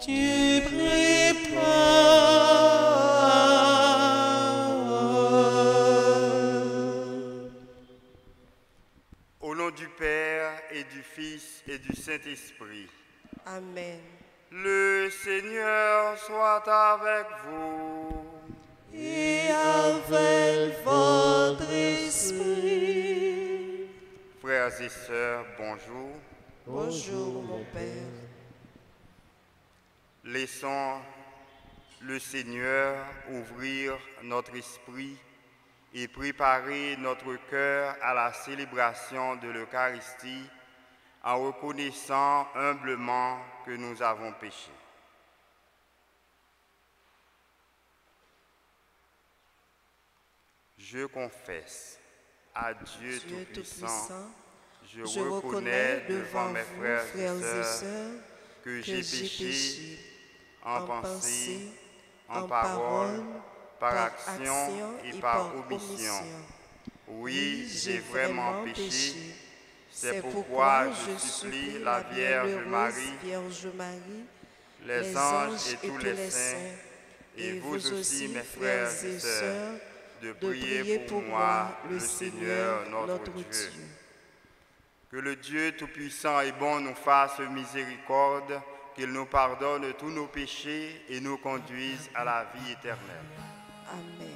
tu prépares. Au nom du Père et du Fils et du Saint-Esprit. Amen. Le Seigneur soit avec vous. Et avec votre esprit. Frères et sœurs, bonjour. Bonjour, mon Père. Laissons le Seigneur ouvrir notre esprit et préparer notre cœur à la célébration de l'Eucharistie en reconnaissant humblement que nous avons péché. Je confesse à Dieu Tout-Puissant, je reconnais devant mes frères et sœurs que j'ai péché en pensée, en parole, par action et par omission. Oui, j'ai vraiment péché. C'est pourquoi je supplie la Vierge Marie, les anges et tous les saints, et vous aussi, mes frères et sœurs, de prier pour moi, le Seigneur notre Dieu. Que le Dieu Tout-Puissant et bon nous fasse miséricorde, qu'il nous pardonne tous nos péchés et nous conduise à la vie éternelle. Amen.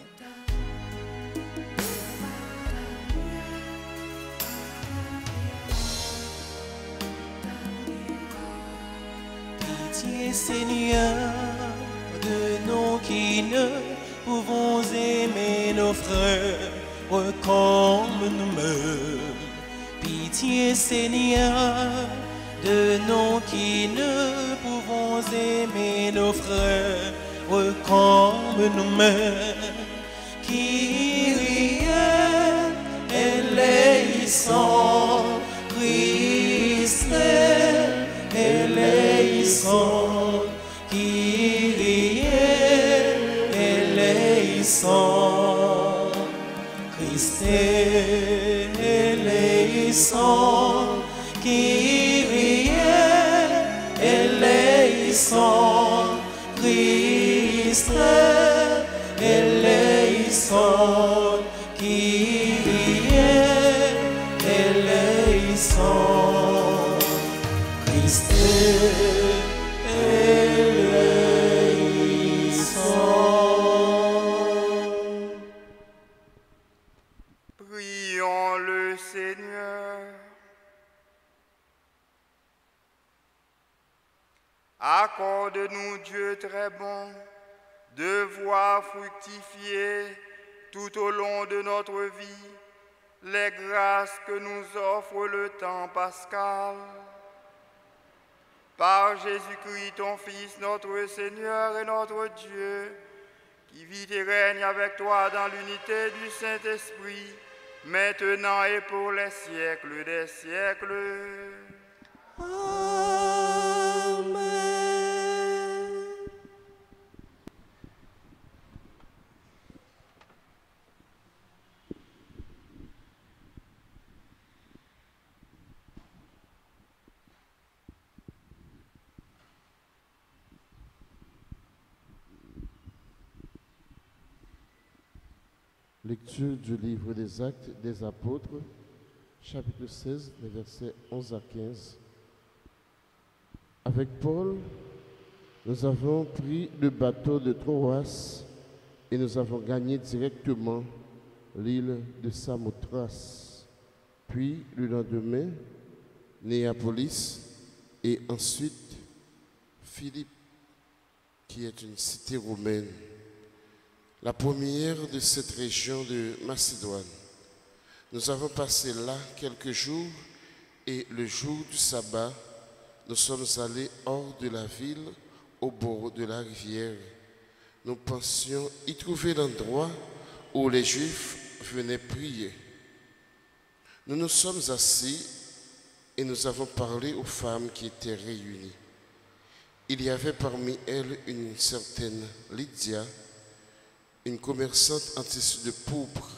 Pitié, Seigneur, de nous qui ne pouvons aimer nos frères comme nous-mêmes. Pitié, Seigneur, de nous qui ne pouvons aimer nos frères comme nous-mêmes. Kyrie eleison, Christ eleison, Kyrie eleison, Christ eleison, Kyrie eleison, Christ eleison, Kyrie eleison, Christ eleison. Prions le Seigneur. Accorde-nous, Dieu très bon, de voir fructifier tout au long de notre vie les grâces que nous offre le temps pascal. Par Jésus-Christ, ton Fils, notre Seigneur et notre Dieu, qui vit et règne avec toi dans l'unité du Saint-Esprit, maintenant et pour les siècles des siècles. Amen. Lecture du livre des Actes des Apôtres, chapitre 16, les versets 11 à 15. Avec Paul, nous avons pris le bateau de Troas et nous avons gagné directement l'île de Samothrace. Puis, le lendemain, Néapolis et ensuite Philippe, qui est une cité romaine, la première de cette région de Macédoine. Nous avons passé là quelques jours et le jour du sabbat, nous sommes allés hors de la ville, au bord de la rivière. Nous pensions y trouver l'endroit où les Juifs venaient prier. Nous nous sommes assis et nous avons parlé aux femmes qui étaient réunies. Il y avait parmi elles une certaine Lydia, une commerçante en tissu de pourpre,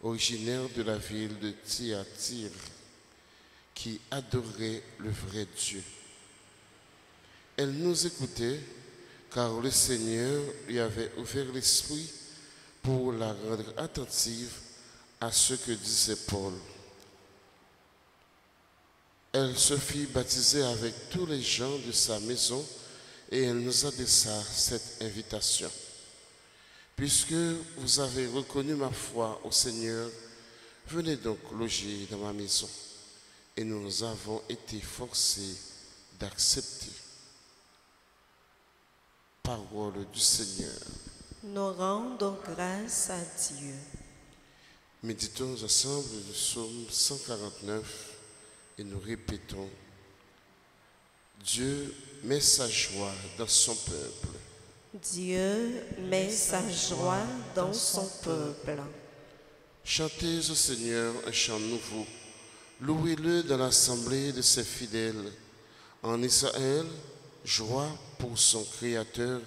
originaire de la ville de Thyatire, qui adorait le vrai Dieu. Elle nous écoutait, car le Seigneur lui avait ouvert l'esprit pour la rendre attentive à ce que disait Paul. Elle se fit baptiser avec tous les gens de sa maison et elle nous adressa cette invitation. Puisque vous avez reconnu ma foi au Seigneur, venez donc loger dans ma maison. Et nous avons été forcés d'accepter. Parole du Seigneur. Nous rendons grâce à Dieu. Méditons ensemble le psaume 149 et nous répétons: Dieu met sa joie dans son peuple. Dieu met sa joie dans son peuple. Chantez au Seigneur un chant nouveau. Louez-le dans l'assemblée de ses fidèles. En Israël, joie pour son Créateur.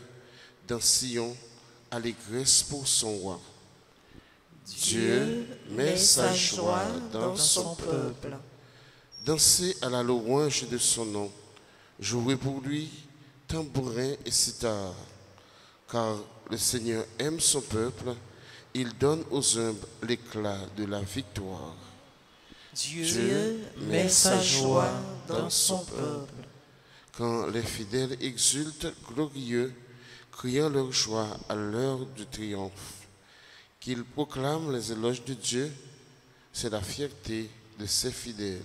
Dans Sion, allégresse pour son roi. Dieu met sa joie dans son peuple. Dansez à la louange de son nom. Jouez pour lui tambourin et sitar. Car le Seigneur aime son peuple. Il donne aux humbles l'éclat de la victoire. Dieu met sa joie dans son peuple. Quand les fidèles exultent glorieux, criant leur joie à l'heure du triomphe, qu'ils proclament les éloges de Dieu, c'est la fierté de ses fidèles.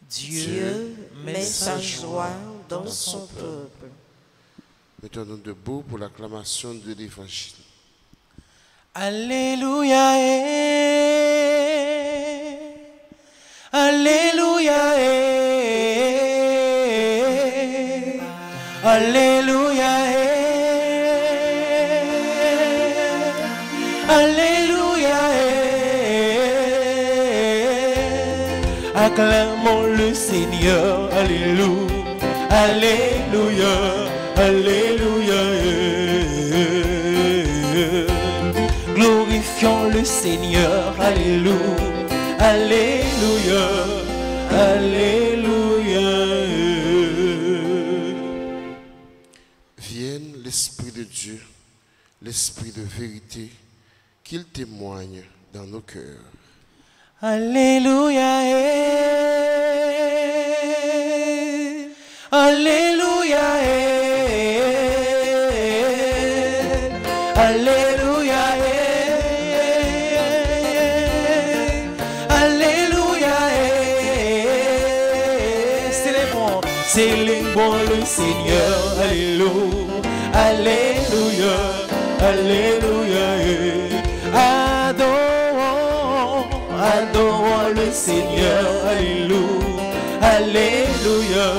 Dieu met sa joie dans son peuple. Mettons-nous debout pour l'acclamation de l'Évangile. Alléluia, Alléluia, Alléluia, Alléluia, acclamons le Seigneur, Alléluia, Alléluia, Alléluia. Glorifions le Seigneur, Alléluia, Alléluia, Alléluia. Vienne l'Esprit de Dieu, l'Esprit de vérité, qu'il témoigne dans nos cœurs. Alléluia, Alléluia, Alléluia, Alléluia. Célébrons le Seigneur, Alléluia, Alléluia, Alléluia. Adorons le Seigneur, Alléluia, Alléluia,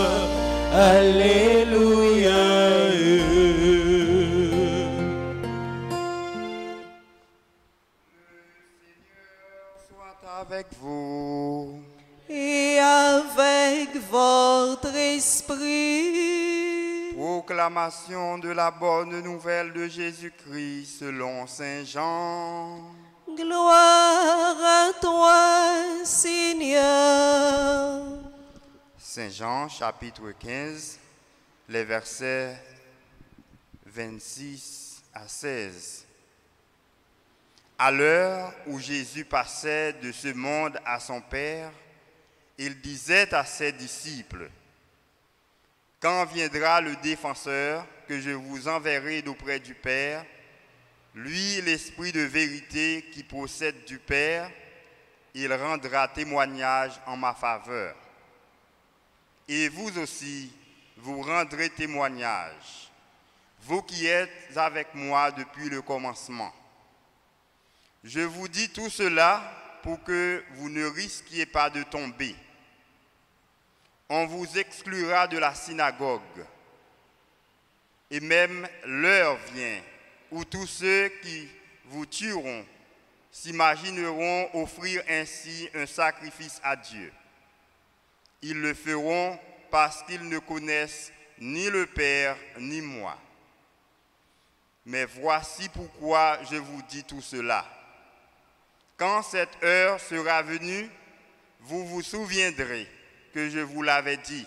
Alléluia. Soit avec vous. Et avec votre esprit. Proclamation de la bonne nouvelle de Jésus-Christ selon Saint Jean. Gloire à toi, Seigneur. Saint Jean, chapitre 15, les versets 26 à 16. À l'heure où Jésus passait de ce monde à son Père, il disait à ses disciples: quand viendra le défenseur que je vous enverrai d'auprès du Père, lui, l'Esprit de vérité qui procède du Père, il rendra témoignage en ma faveur. Et vous aussi, vous rendrez témoignage, vous qui êtes avec moi depuis le commencement. Je vous dis tout cela pour que vous ne risquiez pas de tomber. On vous exclura de la synagogue. Et même l'heure vient où tous ceux qui vous tueront s'imagineront offrir ainsi un sacrifice à Dieu. Ils le feront parce qu'ils ne connaissent ni le Père ni moi. Mais voici pourquoi je vous dis tout cela. Quand cette heure sera venue, vous vous souviendrez que je vous l'avais dit.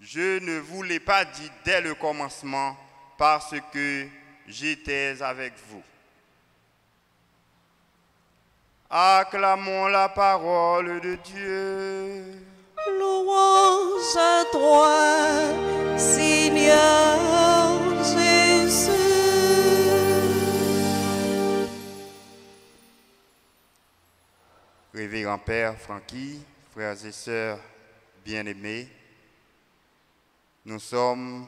je ne vous l'ai pas dit dès le commencement parce que j'étais avec vous. Acclamons la parole de Dieu. Louange à toi, Seigneur Jésus. Révérend Père Francky, frères et sœurs bien-aimés, nous sommes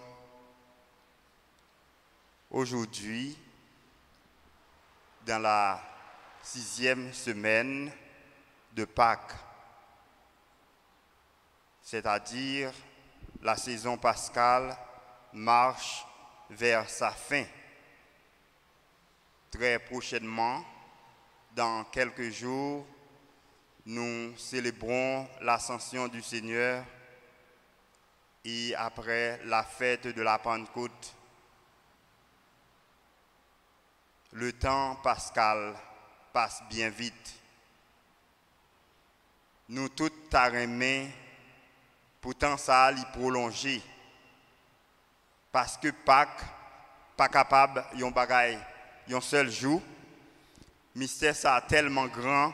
aujourd'hui dans la 6e semaine de Pâques, c'est-à-dire la saison pascale marche vers sa fin. Très prochainement, dans quelques jours, nous célébrons l'ascension du Seigneur et après la fête de la Pentecôte, le temps pascal passe bien vite. Nous tous t'arrêmons, pourtant ça a l'y prolonger. Parce que Pâques, pas capable, yon bagay, yon seul jour, mystère ça tellement grand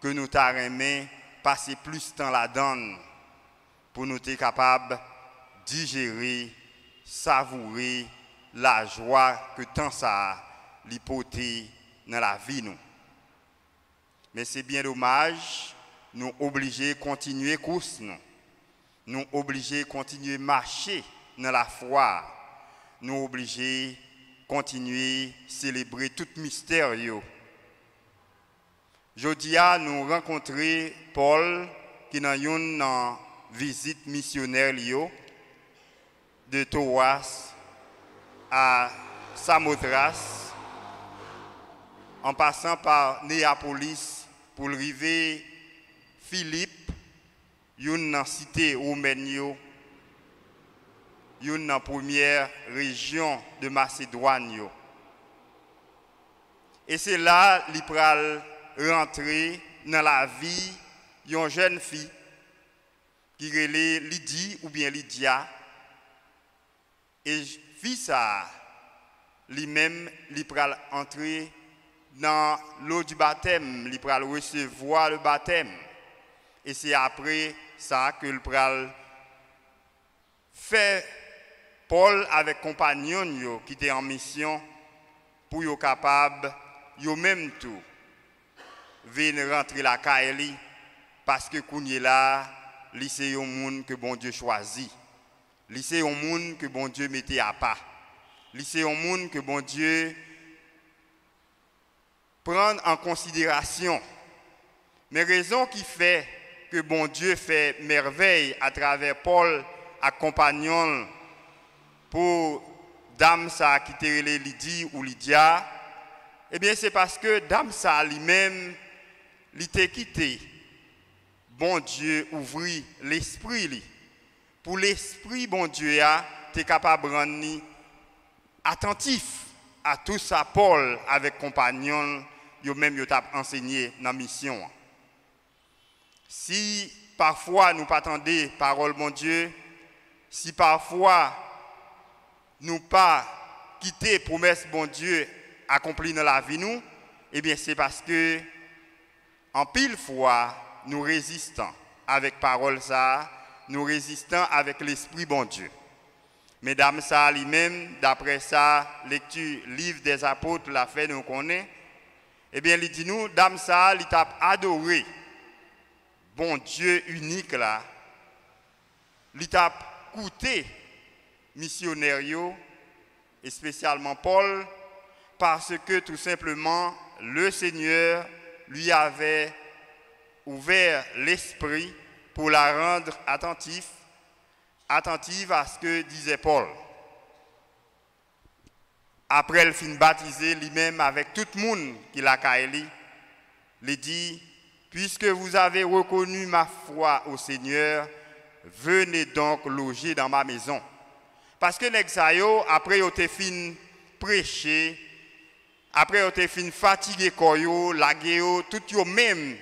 que nous t'arrêmons passer plus de temps là-dedans pour nous être capables de digérer, savourer la joie que tant ça l'hypothèse dans la vie nous. Mais c'est bien dommage, nous obligés de continuer course nous. Nous obligés de continuer à marcher dans la foi. Nous obligés de continuer à célébrer tout mystère. Aujourd'hui, nous rencontrons Paul qui est une visite missionnaire de Troas à Samothrace, en passant par Néapolis pour arriver Philippe, une cité romaine, une première région de Macédoine. Et c'est là qu'il pral rentrer dans la vie d'une jeune fille qui relait Lydie ou bien Lydia. Et fille ça, lui-même, il pral entrer dans l'eau du baptême, il pral recevoir le baptême. Et c'est après ça que le pral fait Paul avec compagnons qui étaient en mission pour être capable, yo même tout, venir rentrer la Kaeli parce que kounye là, c'est un monde que bon Dieu choisit. C'est un monde que bon Dieu mettait à part. C'est un monde que bon Dieu prend en considération. Mais raison qui fait que bon Dieu fait merveille à travers Paul accompagnant pour dame ça qui était Lydie ou Lydia, eh bien c'est parce que dame ça lui-même l'était quitté. Bon Dieu ouvrit l'esprit pour l'esprit bon Dieu a t'es capable de rendre attentif à tout ça Paul avec compagnon yo même yo t'a enseigné dans mission. Si parfois nous pas attendons parole mon Dieu, si parfois nous pas quitter promesse bon Dieu accomplie dans la vie nous, eh bien c'est parce que en pile fois nous résistons avec parole ça, nous résistons avec l'esprit bon Dieu. Mesdames ça lui-même d'après ça lecture livre des apôtres la fait nous connaît. Eh bien il dit nous dame ça il t'a adoré bon Dieu unique là. Il t'a coûté missionnaire et spécialement Paul parce que tout simplement le Seigneur lui avait ouvert l'esprit pour la rendre attentive à ce que disait Paul. Après le fin baptisé lui-même avec tout le monde qui l'a caillé, il dit, puisque vous avez reconnu ma foi au Seigneur, venez donc loger dans ma maison. Parce que l'exayo, après vous avez fin prêcher, après vous avez fin fatigué koyo, laguéo, tout yo même,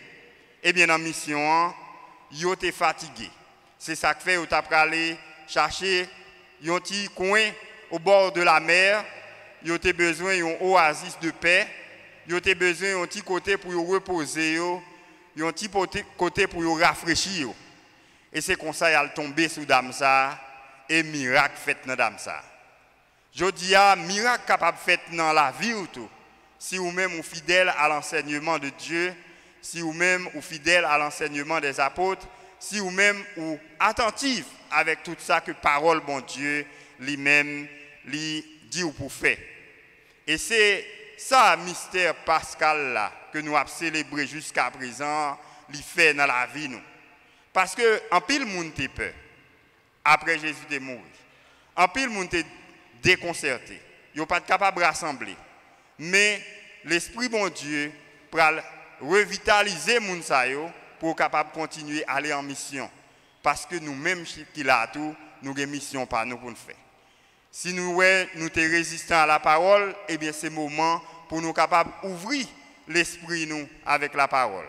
eh bien en mission, vous avez fatigué. C'est ça que fait vous avez chercher un petit coin au bord de la mer, ils ont besoin d'un oasis de paix, ils ont besoin d'un petit côté pour reposer, ils ont un petit côté pour rafraîchir. Et c'est comme ça qu'ils sont tombés sous dame ça et miracle fait dans dame ça. Je dis miracle capable fait dans la vie ou tout. Si vous-même vous fidèle à l'enseignement de Dieu, si vous-même vous fidèle à l'enseignement des apôtres, si vous-même vous attentif avec tout ça que parole bon Dieu lui-même lui dit ou pour faire. Et c'est ça mystère pascal là que nous avons célébré jusqu'à présent, lui fait dans la vie nous. Parce que en pile monde te peur après Jésus est mort. En pile monde te déconcerté. Ils sont pas capable de rassembler. Mais l'esprit bon Dieu pour revitaliser moun sa yo pour capable continuer à aller en mission. Parce que nous-mêmes qui là tout, nous avons une mission par nous pour nous faire. Si nous sommes résistants à la parole, eh bien c'est le moment pour nous capables d'ouvrir l'esprit nous avec la parole.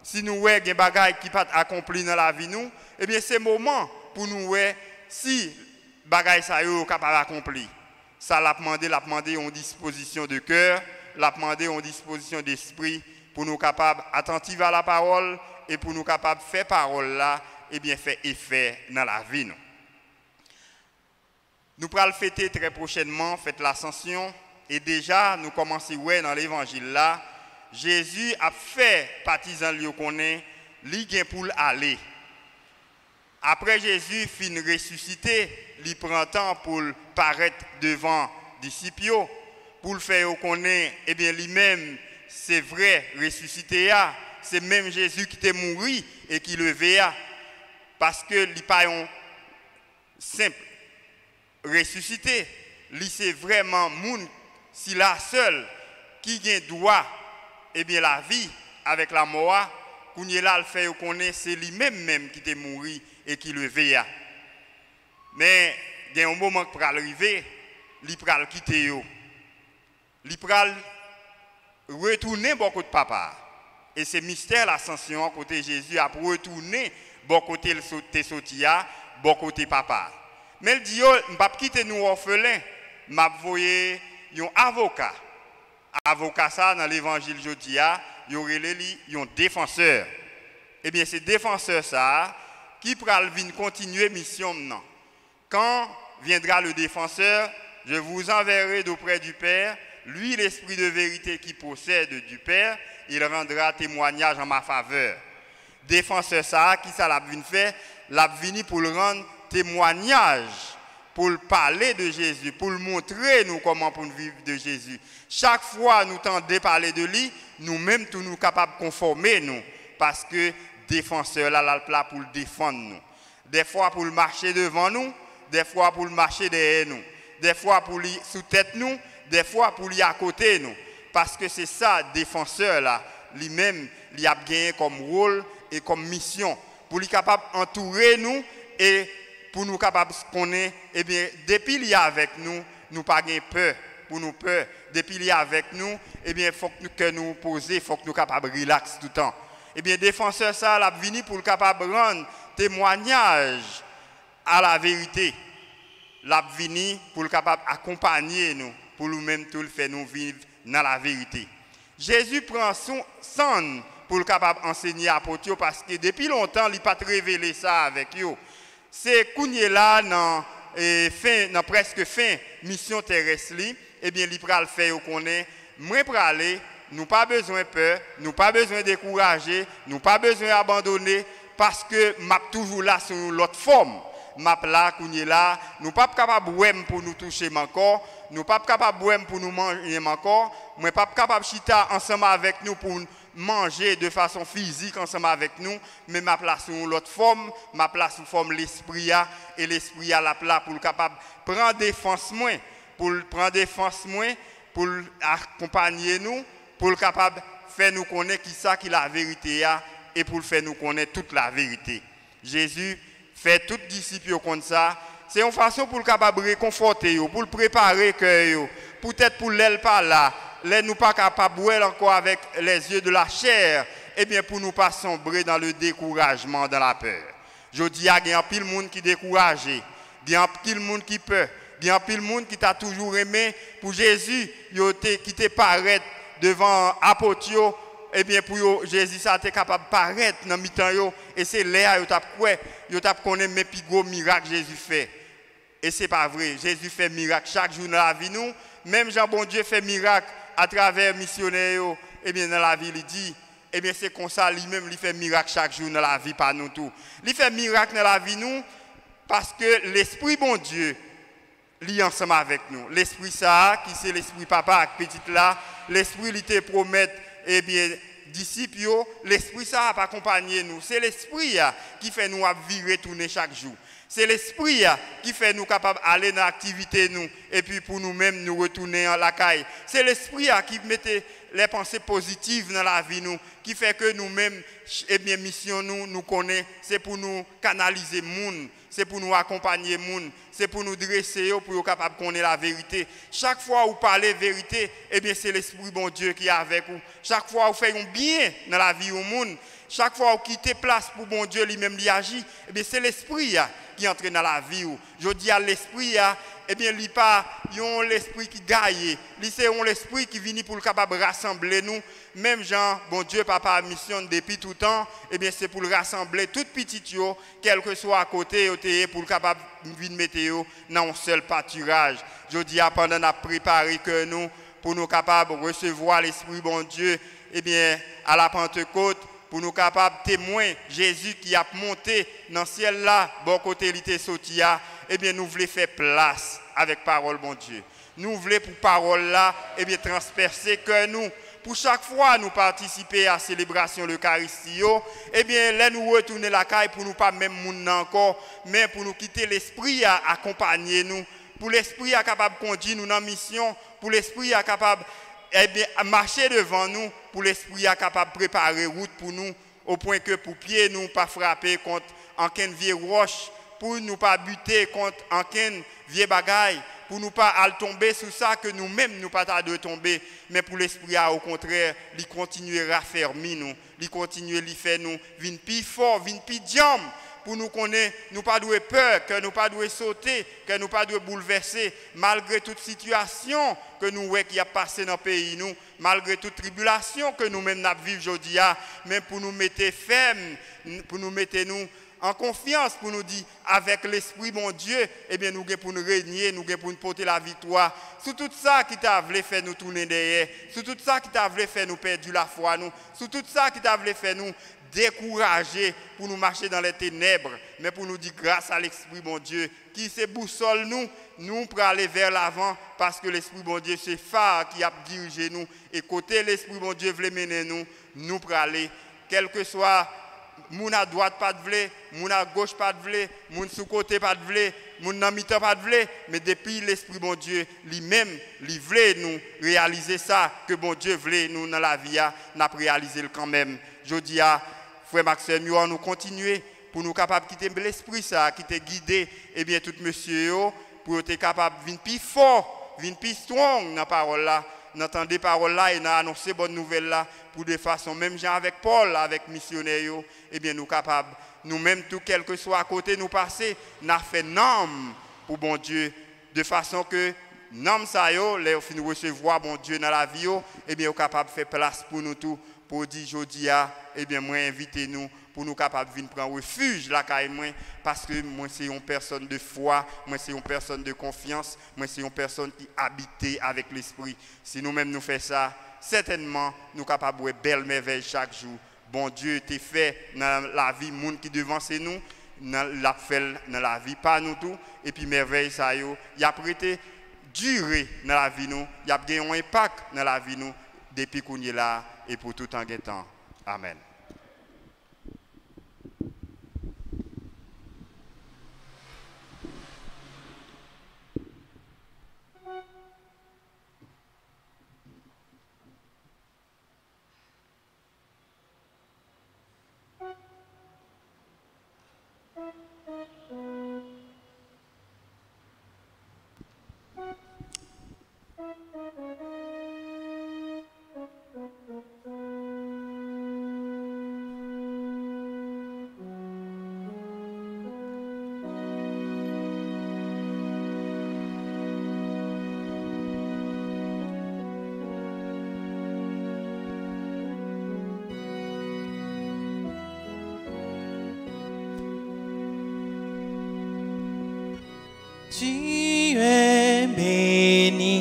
Si nous avons des bagages qui pas accomplis dans la vie nous, eh bien c'est le moment pour nous voir si les bagages sont capables d'accomplir. Ça l'a demandé en disposition de cœur, l'a demandé en disposition d'esprit pour nous capables attentifs à la parole et pour nous capables de faire parole là, et bien faire effet dans la vie nous. Nous pourrons le fêter très prochainement, fête l'ascension, et déjà nous commençons dans l'évangile là, Jésus a fait partisan lui connaît, li gen pour aller. Après Jésus fin ressuscité, il prend temps pour paraître devant les disciples, pour le faire connaître, et bien lui-même, c'est vrai, ressuscité, c'est même Jésus qui est mort et qui levé, parce que il n'est pas un simple ressuscité, c'est vraiment moun, si la seule qui a droit, et bien la vie avec la mort, qu'on est là, le fait connaître, c'est lui-même qui est mort et qui levé. Mais il y a un moment pour arriver, il va le quitter. Il va retourner beaucoup de papa. Et c'est mystère l'ascension côté Jésus a retourner beaucoup côté le sotia, beaucoup côté papa. Mais il dit je ne vais pas quitter nous orphelins, je vais envoyer un avocat. Avocat ça dans l'évangile jodi a, il y aurait un défenseur. Eh bien c'est défenseur ça qui pral venir continuer mission maintenant. Quand viendra le défenseur, je vous enverrai d'auprès du Père, lui l'esprit de vérité qui possède du Père, il rendra témoignage en ma faveur. Défenseur ça qui ça l'a venu faire, l'a venu pour le rendre témoignage, pour le parler de Jésus, pour le montrer nous comment pour nous vivre de Jésus. Chaque fois nous tendons parler de lui, nous-mêmes tous nous capables de conformer nous parce que défenseur là pour le défendre nous. Des fois pour le marcher devant nous, des fois pour le marcher derrière nous, des fois pour lui sous tête nous, des fois pour lui à côté nous. Parce que c'est ça défenseur là, lui-même il a gagné comme rôle et comme mission pour lui capable entourer nous et pour nous capables de connaître, eh bien, depuis qu'il est avec nous, nous pas peur, pour nous peur. Depuis qu'il est avec nous, eh bien, il faut que nous poser, il faut que nous capables de relaxer tout le temps. Eh bien, défenseur ça, l'a venu pour le capable de rendre témoignage à la vérité. L'a venu pour le capable d'accompagner nous, pour nous-mêmes tout le faire nous vivre dans la vérité. Jésus prend son sang pour le capable d'enseigner à l'apôtre parce que depuis longtemps, il n'a pas révélé ça avec eux. C'est Kounye là dans presque fin mission terrestre, eh bien, il va le faire qu'on est, moi pour aller, nous pas besoin de peur, nous pas besoin de décourager, nous pas besoin d'abandonner, parce que m'a toujours là sur l'autre forme. M'a là, Kounye là, nous pas capable pour nous toucher encore, nous pas capable pour nous manger encore, moi pas capable chita ensemble avec nous pour manger de façon physique ensemble avec nous, mais ma place sur l'autre forme, ma place sous forme l'esprit et l'esprit à la place pour le capable prendre défense moins, pour prendre défense moins, pour accompagner nous, pour le capable faire nous connaître qui ça qui la vérité et pour faire nous connaître toute la vérité. Jésus fait tout disciple comme ça, c'est une façon pour le capable réconforter pour le préparer cœur, peut-être pour l'aile pas là. Les nous pas capables de voir encore avec les yeux de la chair, eh bien pour nous pas sombrer dans le découragement, dans la peur. Je dis à il y a pile monde qui est découragé, Il y a pile monde qui peur. Il y a pile monde qui t'a toujours aimé pour Jésus, qui te paraît devant apôtre, eh bien pour Jésus ça était capable de paraître dans mi-temps et c'est là yo t'a quoi, yo t'a connaît mais plus gros miracle Jésus fait. Et c'est pas vrai, Jésus fait miracle chaque jour dans la vie nous, même Jean bon Dieu fait miracle à travers missionnaires eh bien dans la vie il dit eh bien c'est comme ça lui-même il fait miracle chaque jour dans la vie par nous tout. Il fait miracle dans la vie nous parce que l'esprit bon Dieu lie ensemble avec nous. L'esprit ça, qui c'est l'esprit papa avec petite là, l'esprit il te promet, eh bien, disciples, l'esprit ça va accompagner nous. C'est l'esprit qui fait nous vivre tourner chaque jour. C'est l'esprit qui fait nous capables d'aller dans l'activité nous et puis pour nous-mêmes nous retourner en la caille. C'est l'esprit qui met les pensées positives dans la vie nous, qui fait que nous-mêmes, eh bien, mission nous connaît, c'est pour nous canaliser monde. C'est pour nous accompagner monde, c'est pour nous dresser pour être capable de connaître la vérité. Chaque fois où vous parlez vérité, eh bien c'est l'esprit bon Dieu qui est avec vous. Chaque fois où vous faites un bien dans la vie au monde, chaque fois où vous quittez place pour bon Dieu lui-même lui agit, eh bien c'est l'esprit qui entre dans la vie. Je dis à l'esprit, eh bien il pas l'esprit qui gagne, c'est l'esprit qui vient pour le capable de rassembler nous. Même Jean, bon Dieu, papa mission depuis tout temps, eh bien c'est pour le rassembler tout petit yo, quel que soit à côté, pour le capable de mettre dans un seul pâturage. Je dis pendant qu'on a préparé que nous, pour nous capables de recevoir l'esprit bon Dieu, eh bien à la Pentecôte, pour nous capables de témoigner Jésus qui a monté dans le ciel là, bon côté il était sorti, eh bien nous voulons faire place avec parole bon Dieu. Nous voulons pour parole là, eh bien transpercer que nous. Pour chaque fois nous participer à la célébration de l'Eucharistie, eh bien, là nous retourner la caille pour nous pas même moun encore, mais pour nous quitter l'esprit à accompagner nous, pour l'esprit à capable de conduire nous dans la mission, pour l'esprit à capable eh bien, marcher devant nous, pour l'esprit à capable de préparer route pour nous, au point que pour pied nous pas frapper contre aucune vieille roche, pour nous pas buter contre aucune vieille bagaille, pour nous pas aller tomber sur ça que nous-mêmes nous pas de tomber, mais pour l'esprit au contraire, il continue à raffermir nous, il continue à faire nous vinn plus fort, vinn plus diam pour nous connaître, nous pas doué peur, que nous pas doué sauter, que nous pas doué bouleverser malgré toute situation que nous voyons qui a passé dans le pays nous, malgré toute tribulation que nous-mêmes n'a vivre aujourd'hui, mais pour nous mettre ferme, pour nous mettre nous en confiance pour nous dire, avec l'Esprit, mon Dieu, eh bien, nous pour nous régner, nous pour nous porter la victoire. Sur tout ça qui t'a voulu faire nous tourner derrière, sur tout ça qui t'a voulu faire nous perdre la foi, nous, sur tout ça qui t'a voulu faire nous décourager pour nous marcher dans les ténèbres, mais pour nous dire, grâce à l'Esprit, mon Dieu, qui se boussole nous pour aller vers l'avant, parce que l'Esprit, mon Dieu, c'est phare qui a dirigé nous, et côté l'Esprit, mon Dieu, veut mener nous pour aller, quel que soit moun à droite pas de vle, moun à gauche pas de vle, moun sous côté pas de vle, moun dans mi-temps pas de vle, mais depuis l'esprit bon Dieu lui-même, il veut nous réaliser ça que bon Dieu veut nous dans la vie n'a réalisé quand même. Je dis à frère Maxime nous continuer pour nous capable quitter l'esprit ça qui te guidé et bien tout monsieur pour être capable venir plus fort, venir plus strong dans la parole là. N'entendez des paroles là et n'annoncer bonne nouvelle là pour de façon même genre avec Paul avec missionnaire et bien nous capables nous-mêmes tout quel que soit à côté nous passer n'a fait nom pour bon Dieu de façon que nom ça yo les fin recevoir bon Dieu dans la vie et bien capable faire place pour nous tout pour dire jodia et bien moi inviter nous pour nous capables de venir prendre refuge là parce que moi c'est une personne de foi, moi c'est une personne de confiance, moi c'est une personne qui habite avec l'esprit. Si nous-mêmes nous faisons ça, certainement nous sommes capables de belles merveilles chaque jour. Bon Dieu t'est fait dans la vie monde qui devance nous, l'a fait dans la vie pas nous tout et puis merveille ça yo, il a prêté durer dans la vie nous, il a gagné un impact dans la vie nous depuis qu'on est là et pour tout en temps. Amen. Tu es béni,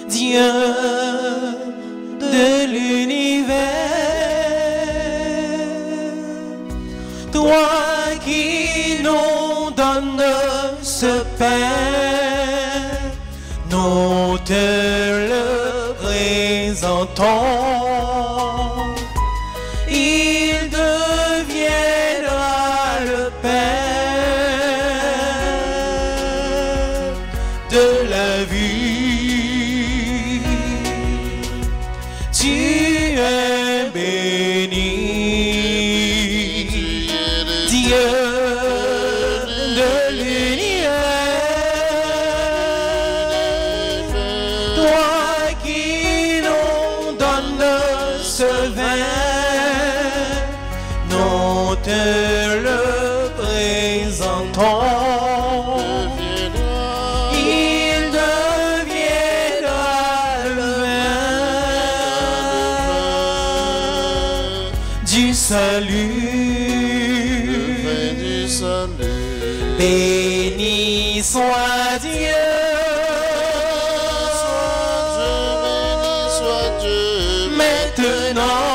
Dieu de l'univers, toi qui nous donnes ce pain, nous te le présentons. Il deviendra le pain de la vie. Tu es béni, Dieu de l'univers, toi qui nous donnes ce vin, nous te le présentons. Il deviendra le vin du salut. Béni soit Dieu, maintenant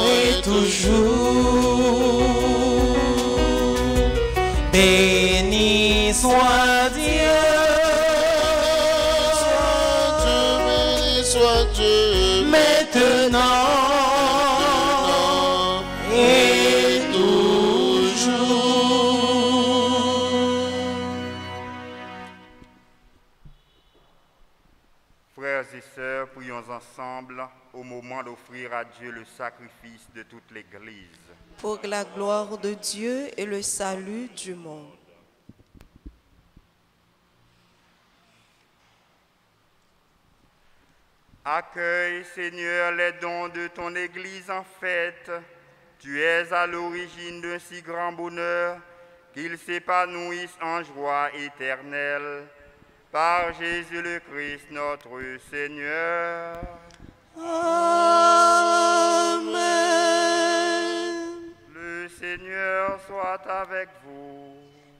et toujours. Béni soit Dieu, maintenant et toujours. Frères et sœurs, prions ensemble au moment d'offrir à Dieu le sacrifice de toute l'Église. Pour la gloire de Dieu et le salut du monde. Accueille, Seigneur, les dons de ton Église en fête. Tu es à l'origine d'un si grand bonheur qu'ils s'épanouissent en joie éternelle. Par Jésus le Christ, notre Seigneur. Amen. Le Seigneur soit avec vous.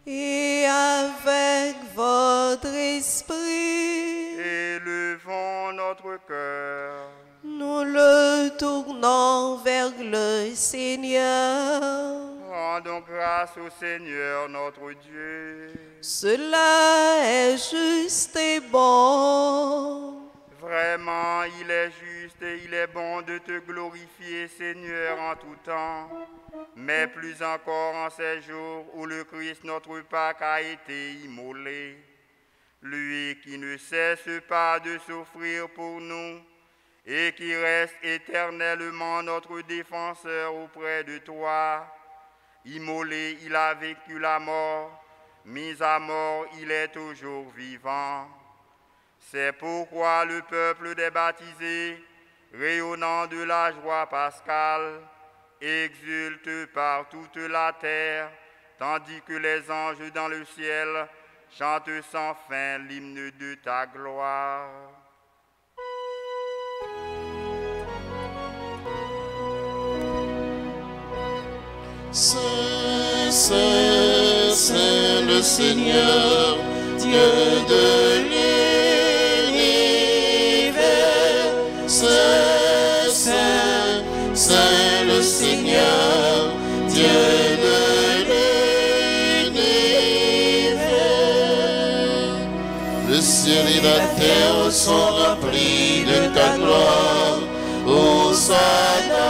Et avec votre esprit, Élevons notre cœur. nous le tournons vers le Seigneur. Rendons grâce au Seigneur notre Dieu. Cela est juste et bon. Vraiment, il est juste et il est bon de te glorifier, Seigneur, en tout temps, mais plus encore en ces jours où le Christ, notre Pâque, a été immolé. Lui qui ne cesse pas de souffrir pour nous et qui reste éternellement notre défenseur auprès de toi. Immolé, il a vécu la mort, mis à mort, il est toujours vivant. C'est pourquoi le peuple des baptisés, rayonnant de la joie pascale, exulte par toute la terre, tandis que les anges dans le ciel chantent sans fin l'hymne de ta gloire. Saint, Saint, Saint le Seigneur, Dieu de l'univers. Saint, Saint, Saint le Seigneur, Dieu de l'univers. Le ciel et la terre sont remplis de ta gloire. Hosanna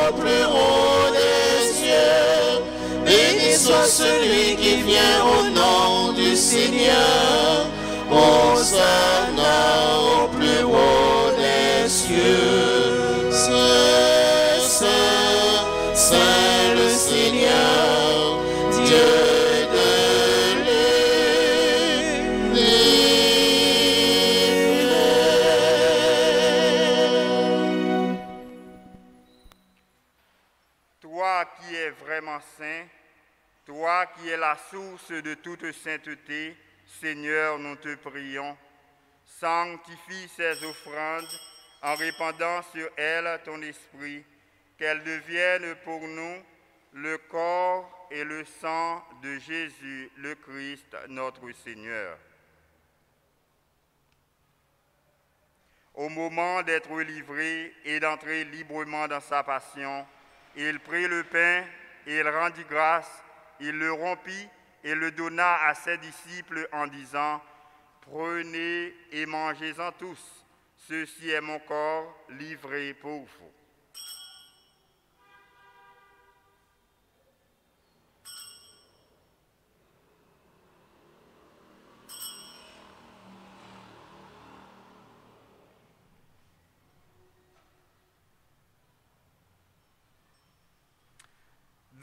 au plus haut des cieux. Béni soit celui qui vient au nom du Seigneur. Hosanna au plus haut des cieux. Saint, Saint, Saint le Seigneur, Dieu de l'univers. Toi qui es vraiment saint, toi qui es la source de toute sainteté, Seigneur, nous te prions. Sanctifie ces offrandes en répandant sur elles ton esprit, qu'elles deviennent pour nous le corps et le sang de Jésus le Christ, notre Seigneur. Au moment d'être livré et d'entrer librement dans sa passion, il prit le pain, il rendit grâce, il le rompit et le donna à ses disciples en disant « Prenez et mangez-en tous, ceci est mon corps livré pour vous. »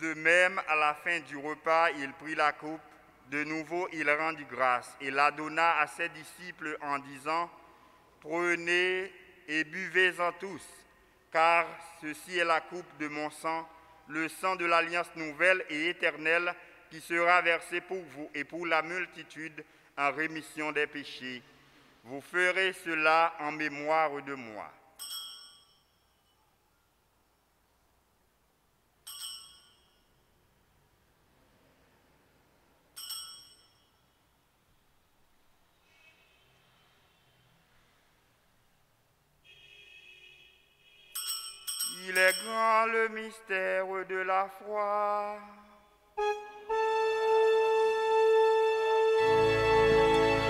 De même, à la fin du repas, il prit la coupe. De nouveau, il rendit grâce et la donna à ses disciples en disant « Prenez et buvez-en tous, car ceci est la coupe de mon sang, le sang de l'alliance nouvelle et éternelle qui sera versé pour vous et pour la multitude en rémission des péchés. Vous ferez cela en mémoire de moi. » Il est grand le mystère de la foi.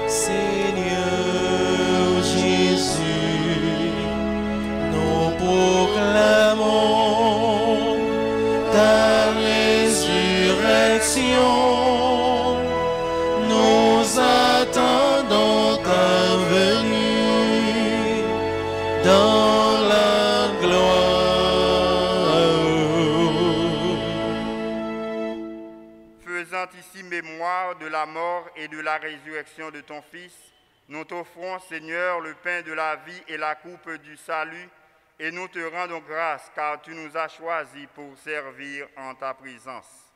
Seigneur Jésus, nous proclamons ta résurrection. Nous attendons ta venue dans la gloire. Faisant ici mémoire de la mort et de la résurrection de ton Fils, nous t'offrons, Seigneur, le pain de la vie et la coupe du salut, et nous te rendons grâce, car tu nous as choisis pour servir en ta présence.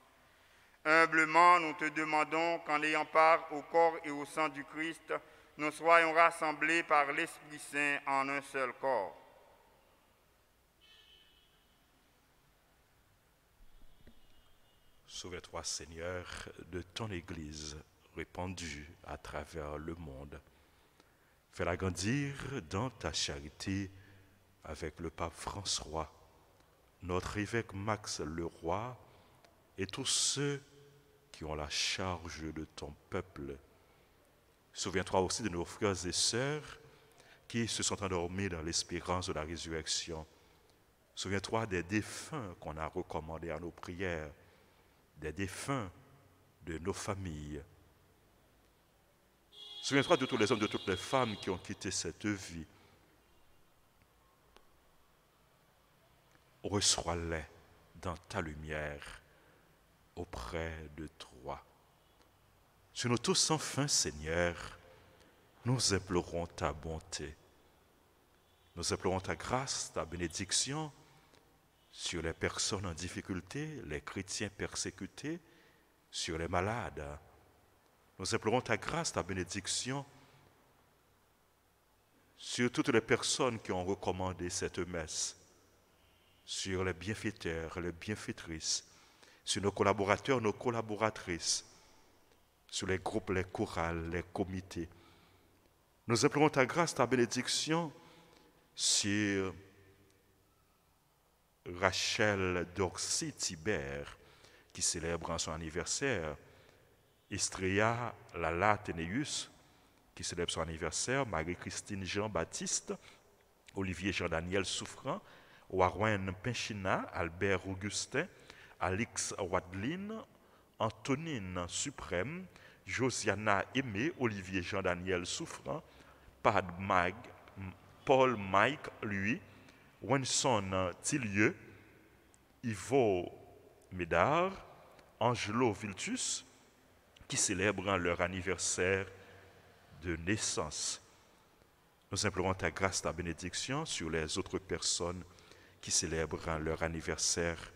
Humblement, nous te demandons qu'en ayant part au corps et au sang du Christ, nous soyons rassemblés par l'Esprit Saint en un seul corps. Sauve-toi, Seigneur, de ton Église répandue à travers le monde. Fais-la grandir dans ta charité avec le pape François, notre évêque Max Leroy et tous ceux qui ont la charge de ton peuple. Souviens-toi aussi de nos frères et sœurs qui se sont endormis dans l'espérance de la résurrection. Souviens-toi des défunts qu'on a recommandés à nos prières, des défunts de nos familles. Souviens-toi de tous les hommes, de toutes les femmes qui ont quitté cette vie. Reçois-les dans ta lumière auprès de toi. Sur nous tous sans fin, Seigneur, nous implorons ta bonté. Nous implorons ta grâce, ta bénédiction sur les personnes en difficulté, les chrétiens persécutés, sur les malades. Nous implorons ta grâce, ta bénédiction sur toutes les personnes qui ont recommandé cette messe, sur les bienfaiteurs, les bienfaitrices, sur nos collaborateurs, nos collaboratrices, sur les groupes, les chorales, les comités. Nous implorons ta grâce, ta bénédiction sur Rachel Dorcy-Thibert, qui célèbre en son anniversaire, Istria Lala Teneus, qui célèbre son anniversaire, Marie-Christine Jean-Baptiste, Olivier Jean-Daniel Souffrant, Warren Pinchina, Albert Augustin, Alix Wadline, Antonine Suprême, Josiana Aimé, Olivier Jean-Daniel Souffrant, Paul Mike Louis, Wenson Tillieu, Ivo Médard, Angelo Viltus, qui célèbrent leur anniversaire de naissance. Nous implorons ta grâce, ta bénédiction sur les autres personnes qui célèbrent leur anniversaire,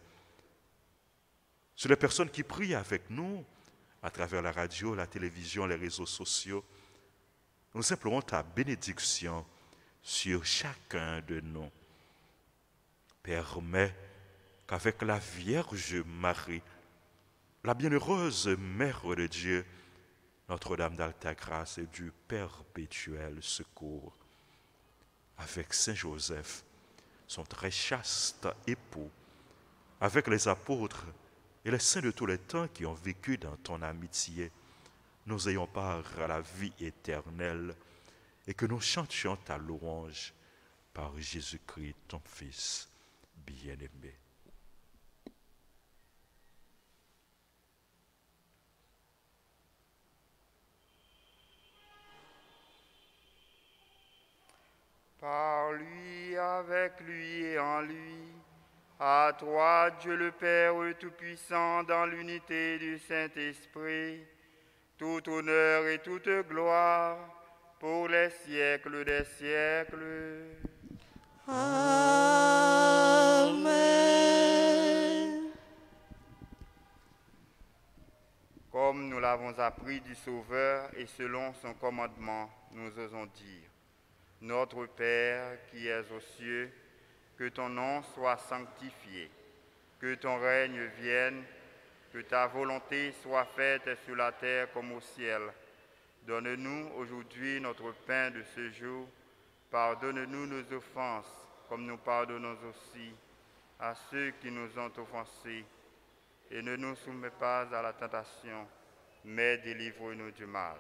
sur les personnes qui prient avec nous à travers la radio, la télévision, les réseaux sociaux. Nous implorons ta bénédiction sur chacun de nous. Permets qu'avec la Vierge Marie, la bienheureuse Mère de Dieu, Notre-Dame d'Alta-Grâce et du perpétuel secours, avec Saint Joseph, son très chaste époux, avec les apôtres et les saints de tous les temps qui ont vécu dans ton amitié, nous ayons part à la vie éternelle et que nous chantions ta louange par Jésus-Christ, ton Fils bien-aimé. Par lui, avec lui et en lui, à toi, Dieu le Père Tout-Puissant, dans l'unité du Saint-Esprit, tout honneur et toute gloire pour les siècles des siècles. Amen. Comme nous l'avons appris du Sauveur et selon son commandement, nous osons dire: Notre Père qui es aux cieux, que ton nom soit sanctifié, que ton règne vienne, que ta volonté soit faite sur la terre comme au ciel. Donne-nous aujourd'hui notre pain de ce jour. Pardonne-nous nos offenses, comme nous pardonnons aussi à ceux qui nous ont offensés. Et ne nous soumets pas à la tentation, mais délivre-nous du mal.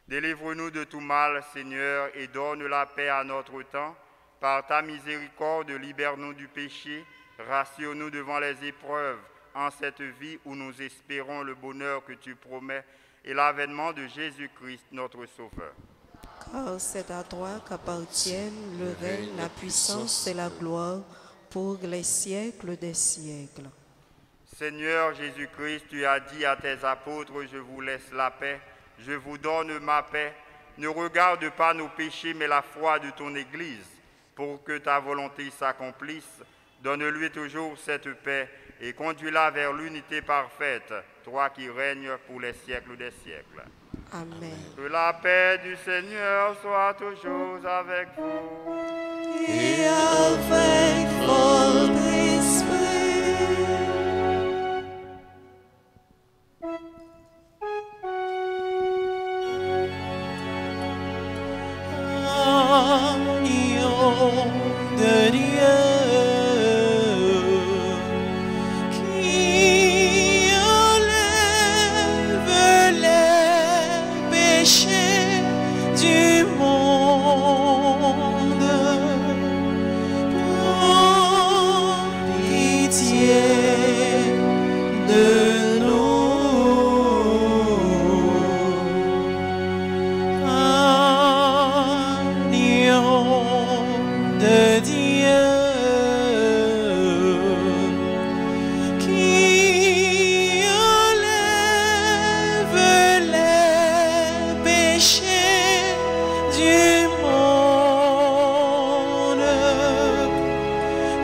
Délivre-nous de tout mal, Seigneur, et donne la paix à notre temps. Par ta miséricorde, libère-nous du péché, rassure-nous devant les épreuves, en cette vie où nous espérons le bonheur que tu promets et l'avènement de Jésus-Christ, notre Sauveur. Car c'est à toi qu'appartiennent le règne, la puissance et la gloire pour les siècles des siècles. Seigneur Jésus-Christ, tu as dit à tes apôtres: je vous laisse la paix, je vous donne ma paix. Ne regarde pas nos péchés, mais la foi de ton Église. Pour que ta volonté s'accomplisse, donne-lui toujours cette paix et conduis-la vers l'unité parfaite, toi qui règnes pour les siècles des siècles. Amen. Que la paix du Seigneur soit toujours avec vous. Et avec votre esprit. Agneau de Dieu, qui enlève les péchés du monde, prends pitié de nous. De Dieu qui enlève les péchés du monde,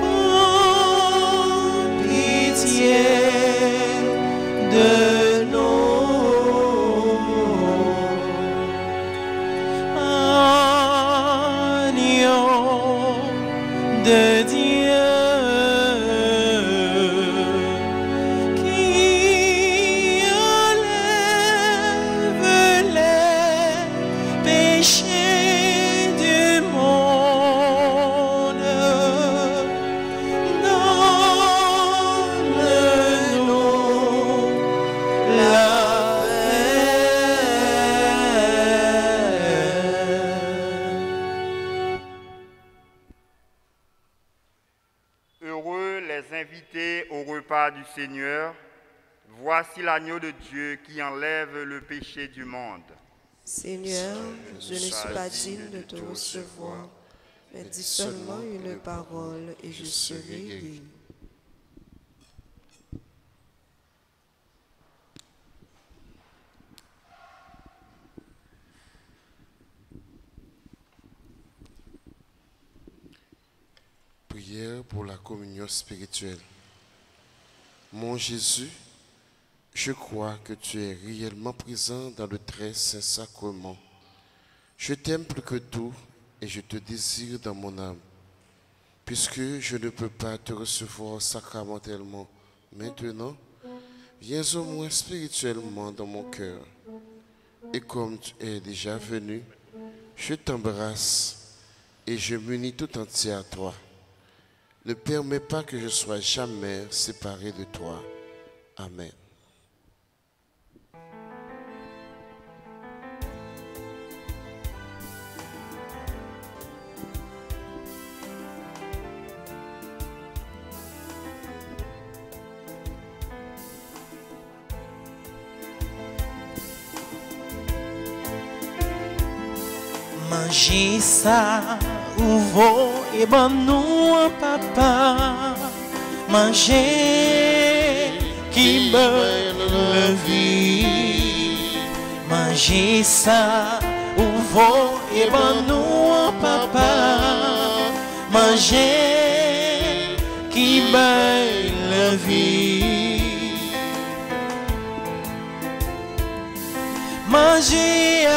prends pitié de nous. De Dieu qui enlève les péchés du monde, donne-nous la Invités au repas du Seigneur, voici l'agneau de Dieu qui enlève le péché du monde. Seigneur, je ne suis pas digne de te recevoir, mais dis seulement une parole et je serai guéri. Prière pour la communion spirituelle. Mon Jésus, je crois que tu es réellement présent dans le très saint sacrement. Je t'aime plus que tout et je te désire dans mon âme. Puisque je ne peux pas te recevoir sacramentellement maintenant, Viens au moins spirituellement dans mon cœur. Et comme tu es déjà venu, je t'embrasse et je m'unis tout entier à toi. Ne permets pas que je sois jamais séparé de toi. Amen. Manger ça, ouvre et bon nous papa. Manger qui meurt la vie. Manger ça, ouvre et bon nous papa. Manger qui meurt la vie. Manger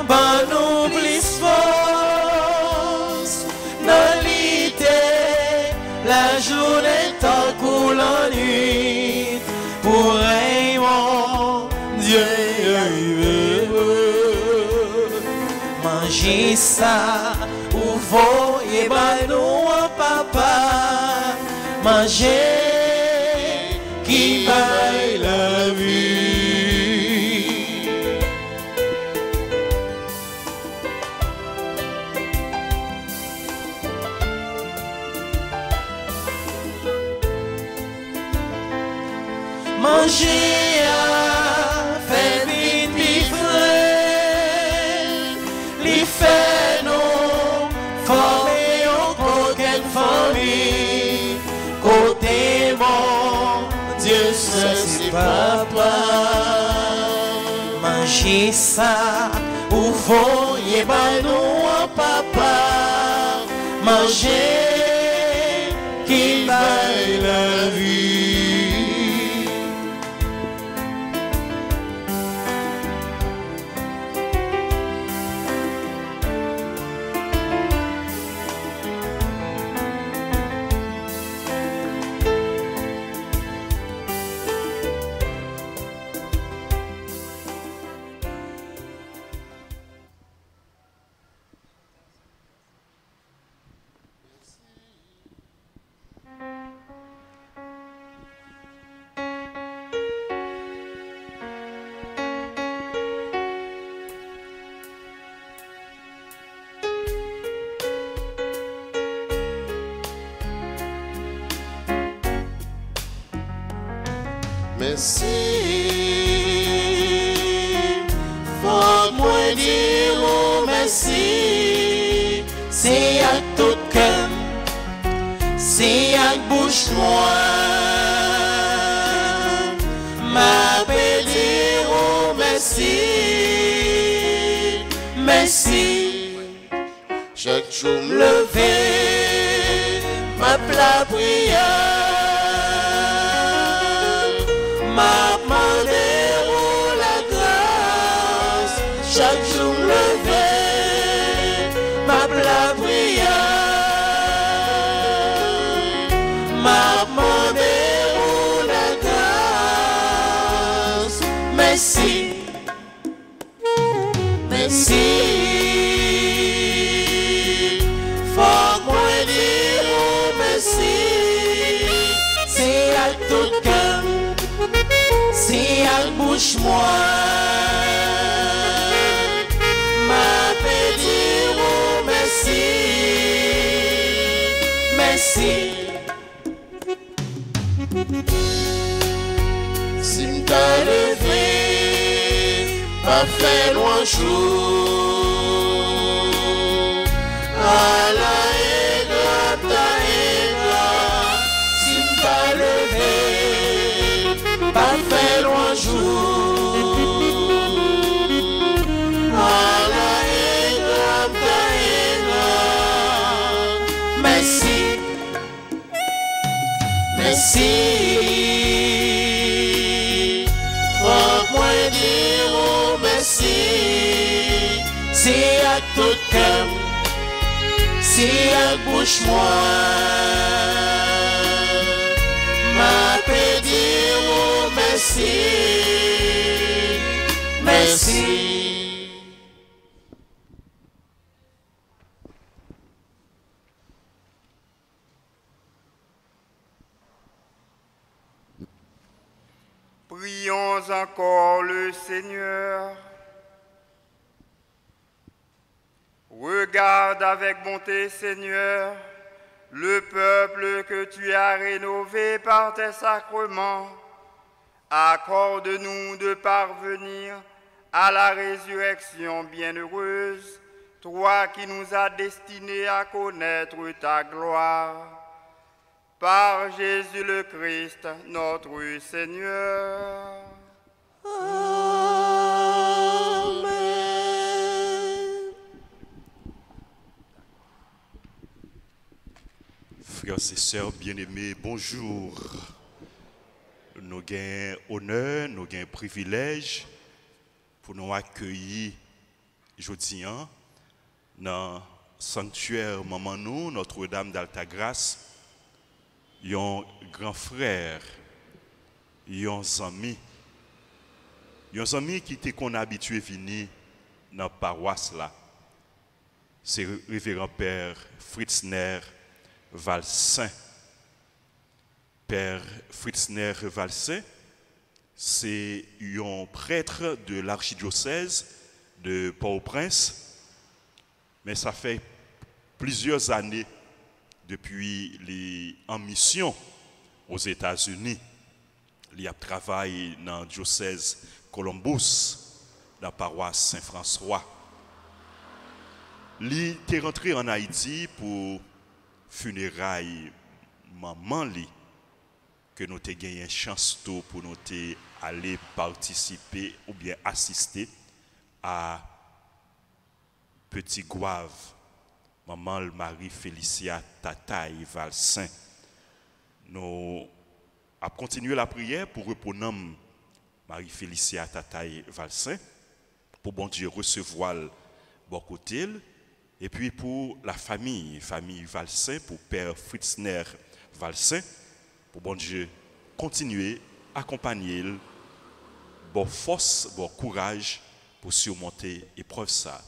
ban nous plus force, dans l'idée, la journée tant que la nuit, pour un mon Dieu manger ça, ou voyez ban nous papa, manger qui baille la vie. Manger à faire vite les fait nous former aucune famille. Côté mon Dieu, ça c'est papa. Manger ça, ou voyez nous papa. Manger qui baille la vie. Merci, faut moi dire oh merci. C'est à tout cœur, c'est à bouche moi. Ma dire oh merci, merci. Chaque jour me Lever ma plat prière. Ma demandé la grâce, chaque jour levé, ma plat prière. Ma demandé la grâce, merci, merci. Faut moi dire oh merci, c'est à tout cœur. C'est à bouche moi, ma dire oh merci, merci. si m't'a levé, pas fait loin jour. À la aigle, ta aigle, Si m't'a levé, pas fait loin jour. à la aigle, ta aigle. Merci, merci. Faut moi dire oh merci. C'est à tout cœur, c'est à bouche moi. Ma dire oh merci, merci. Prions encore le Seigneur. Regarde avec bonté, Seigneur, le peuple que tu as rénové par tes sacrements. Accorde-nous de parvenir à la résurrection bienheureuse, toi qui nous as destinés à connaître ta gloire. Par Jésus le Christ, notre Seigneur. Amen. Frères et sœurs bien-aimés, bonjour. Nous avons honneur, nous avons privilège pour nous accueillir aujourd'hui dans le sanctuaire Maman nous, Notre-Dame d'Altagrace. Un grand frère, un ami qui était qu'on habitué venir dans la paroisse là. C'est le révérend père Fritzner Valsin. Père Fritzner Valsin, c'est un prêtre de l'archidiocèse de Port-au-Prince, mais ça fait plusieurs années depuis les en mission aux États-Unis. Il a travaillé dans le diocèse Columbus, dans la paroisse Saint-François. Il est rentré en Haïti pour funérailles maman li, que nous avons gagné une chance pour nous aller participer ou bien assister à Petit Gouave. Maman Marie-Félicia Tataï Valsin. Nous avons continué la prière pour répondre Marie-Félicia Tataï Valsin, pour bon Dieu recevoir bon côté, et puis pour la famille Valsin, pour Père Fritzner Valsin, pour bon Dieu continuer à accompagner, bon force, bon courage pour surmonter l'épreuve ça.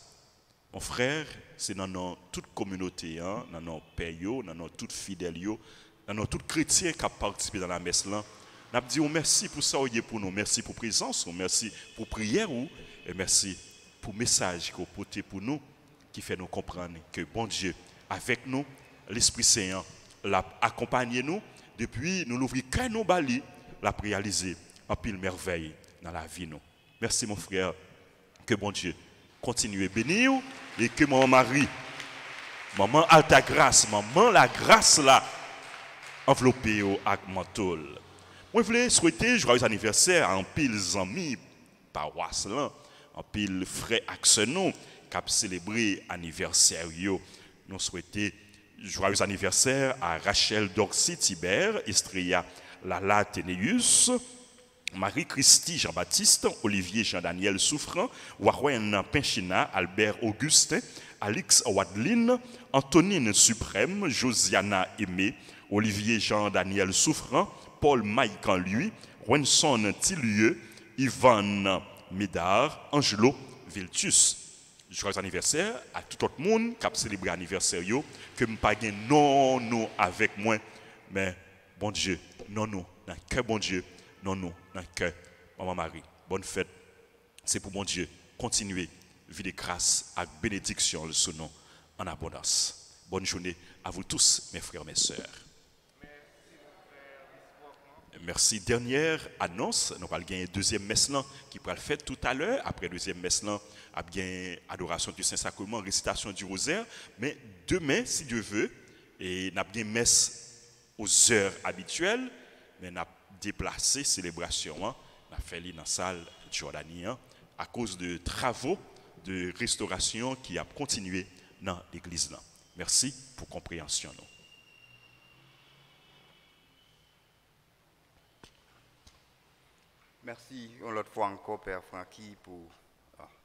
Mon frère, c'est dans toute communauté, dans nos pères, dans toute fidèles, dans tout chrétien qui a participé dans la messe là. Nous avons dit merci pour ça pour nous, merci pour la présence, merci pour la prière et merci pour le message que vous portez pour nous qui fait nous comprendre que bon Dieu, avec nous, l'Esprit Saint l'a accompagné nous depuis nous l'ouvrir qu'à nous bali, l'a réalisé en pile merveille dans la vie nous. Merci mon frère, que bon Dieu continue à bénir et que maman Marie, maman Altagrace, maman la grâce là, enveloppée au manteau. Moi, je voulais souhaiter joyeux anniversaire à un pile amis paroisse là, un pile frère Axenon qui a célébré anniversaire. Nous souhaitons joyeux anniversaire à Rachel Dorcy Thibert, Estria Lala Ténéus, Marie-Christie Jean-Baptiste, Olivier Jean-Daniel Souffrant, Warren Pinchina, Albert Augustin, Alix Wadline, Antonine Suprême, Josiana Aimé, Olivier Jean-Daniel Souffrant, Paul Maïcan lui, Wenson Tillieu, Yvan Médard, Angelo Viltus. Joyeux anniversaire à tout autre monde qui a célébré l'anniversaire, que je n'ai pas non avec moi, mais bon Dieu, non, dans le cœur bon Dieu, non, dans le cœur Maman Marie. Bonne fête, c'est pour bon Dieu. Continuez, vie de grâce avec bénédiction, le son nom en abondance. Bonne journée à vous tous, mes frères, mes sœurs. Merci. Dernière annonce, nous allons gagner deuxième messe qui pourra le faire tout à l'heure. Après deuxième messe, nous allons gagner adoration du Saint-Sacrement, récitation du rosaire. Mais demain, si Dieu veut, et nous allons gagner messe aux heures habituelles, mais nous allons déplacer célébration. Nous allons faire dans la salle Jordanie à cause de travaux de restauration qui a continué dans l'église. Merci pour compréhension. Merci une autre fois encore, Père Francky, pour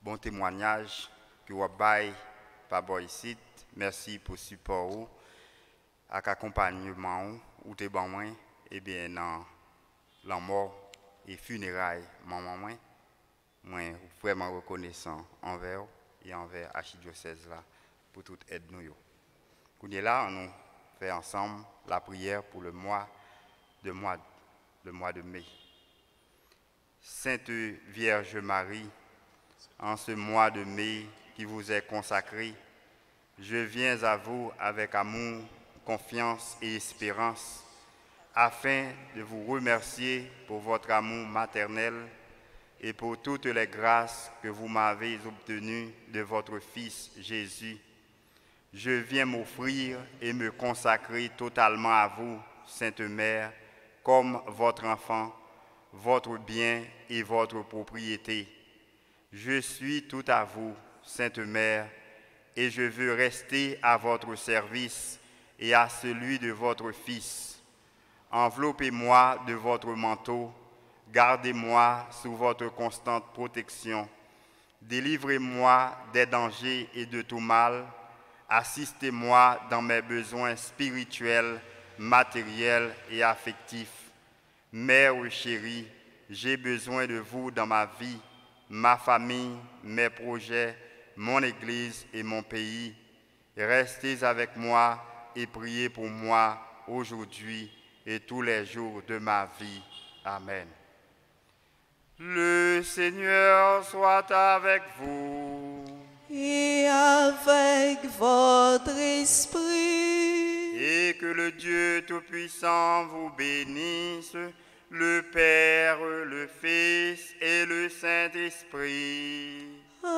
bon témoignage que vous avez par ici. Merci pour le support et l'accompagnement ou te bon et bien dans la mort et funérailles maman moi vraiment reconnaissant envers et envers l'archidiocèse là pour toute aide nous yo. Qu'on est là, on nous fait ensemble la prière pour le mois de mai. Sainte Vierge Marie, en ce mois de mai qui vous est consacré, je viens à vous avec amour, confiance et espérance, afin de vous remercier pour votre amour maternel et pour toutes les grâces que vous m'avez obtenues de votre Fils Jésus. Je viens m'offrir et me consacrer totalement à vous, Sainte Mère, comme votre enfant, votre bien et votre propriété. Je suis tout à vous, Sainte Mère, et je veux rester à votre service et à celui de votre Fils. Enveloppez-moi de votre manteau, gardez-moi sous votre constante protection. Délivrez-moi des dangers et de tout mal. Assistez-moi dans mes besoins spirituels, matériels et affectifs. Mère chérie, j'ai besoin de vous dans ma vie, ma famille, mes projets, mon Église et mon pays. Restez avec moi et priez pour moi aujourd'hui et tous les jours de ma vie. Amen. Le Seigneur soit avec vous. Et avec votre esprit. Et que le Dieu Tout-Puissant vous bénisse, le Père, le Fils et le Saint-Esprit. Amen.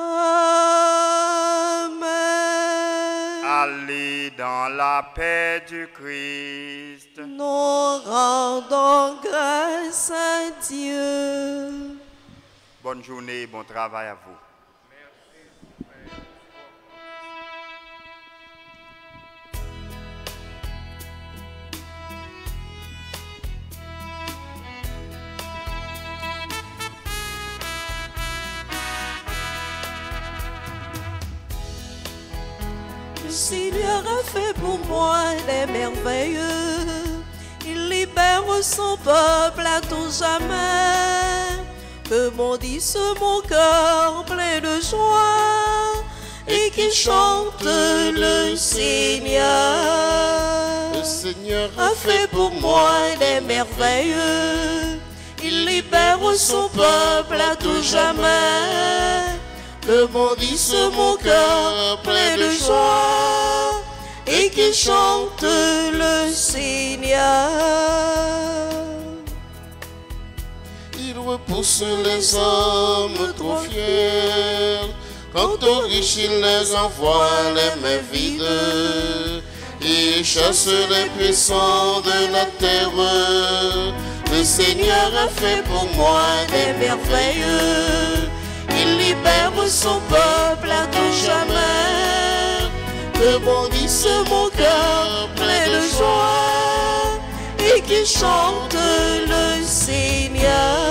Allez dans la paix du Christ. Nous rendons grâce à Dieu. Bonne journée et bon travail à vous. Le Seigneur a fait pour moi des merveilles. Il libère son peuple à tout jamais. Que maudisse mon cœur plein de joie et qui chante le Seigneur. Le Seigneur A fait pour moi des merveilles. Il libère son peuple à tout jamais. Que maudisse mon cœur plein de joie et qui chante le Seigneur. Il repousse les hommes trop fiers. Quant aux riches, il les envoie les mains vides. Il chasse les puissants de la terre. Le Seigneur a fait pour moi des merveilles. Il libère son peuple à tout jamais. Que bondisse mon cœur plein de joie et qui chante le Seigneur.